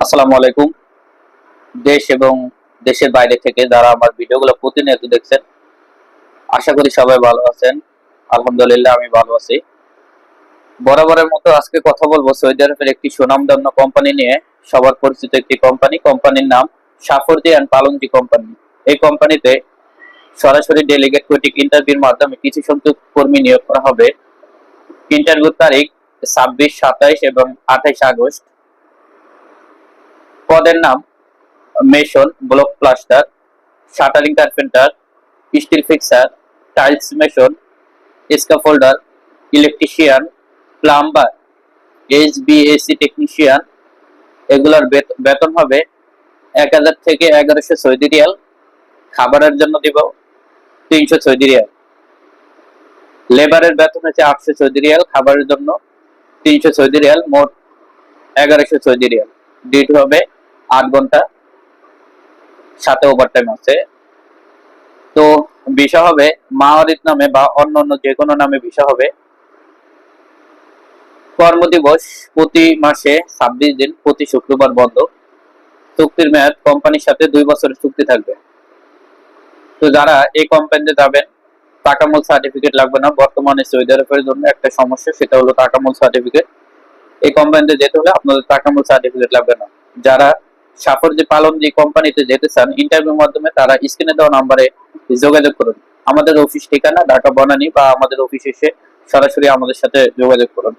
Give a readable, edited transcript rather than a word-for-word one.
আসসালামু আলাইকুম। দেশ এবং দেশের বাইরে থেকে যারা আমার ভিডিওগুলো প্রতিনিয়ত দেখছেন, আশা করি সবাই ভালো আছেন। আলহামদুলিল্লাহ আমি ভালো আছি। বরাবরের মতো আজকে কথা বলবো সৌদি আরবের একটি সুনামধন্য কোম্পানি নিয়ে। সবার পরিচিত একটি কোম্পানির নাম সাফরদি অ্যান্ড পালনজি কোম্পানি। এই কোম্পানিতে সরাসরি ডেলিগেট কোটিক ইন্টারভিউর মাধ্যমে কিছু সংখ্যক কর্মী নিয়োগ করা হবে। ইন্টারভিউ তারিখ 26, 27 এবং 28 আগস্ট। পদের নাম mason, block plaster, shuttering carpenter, still fixer, tiles mason, scaffolder, electrician, plumber, HVAC technician. এগুলোর বেতন হবে 1000 থেকে 1100 সৌদি রিয়াল। খাবারের জন্য দিব 300 সৌদি রিয়াল। লেবারের বেতন হচ্ছে 800 সৌদি রিয়াল, খাবারের জন্য 300 সৌদি রিয়াল, মোট 1100 সৌদি রিয়াল। ডিউটি হবে 8 ঘন্টা, সাথে ওভারটাইম আছে। তো ভিসা হবে মাওয়ারিদ নামে বা অন্য যে কোনো নামে ভিসা হবে। কর্মদিবস প্রতি মাসে 26 দিন, প্রতি শুক্রবার বন্ধ। চুক্তির মেয়াদ কোম্পানির সাথে 2 বছরের চুক্তি থাকবে। তো যারা এই কোম্পানিতে যাবেন, তাকামুল সার্টিফিকেট লাগবে না। বর্তমানে সৌদি আরবের জন্য একটা সমস্যা, সেটা হলো তাকামুল সার্টিফিকেট। এই কোম্পানিতে যেতে হলে আপনাদের তাকামুল সার্টিফিকেট লাগবে না। যারা সাফরজি পালনজি কোম্পানিতে যেতে চান, ইন্টারভিউর মাধ্যমে তারা স্ক্রিনে দেওয়া নাম্বারে যোগাযোগ করুন। আমাদের অফিস ঠিকানা ঢাকা বনানী, বা আমাদের অফিস এসে সরাসরি আমাদের সাথে যোগাযোগ করুন।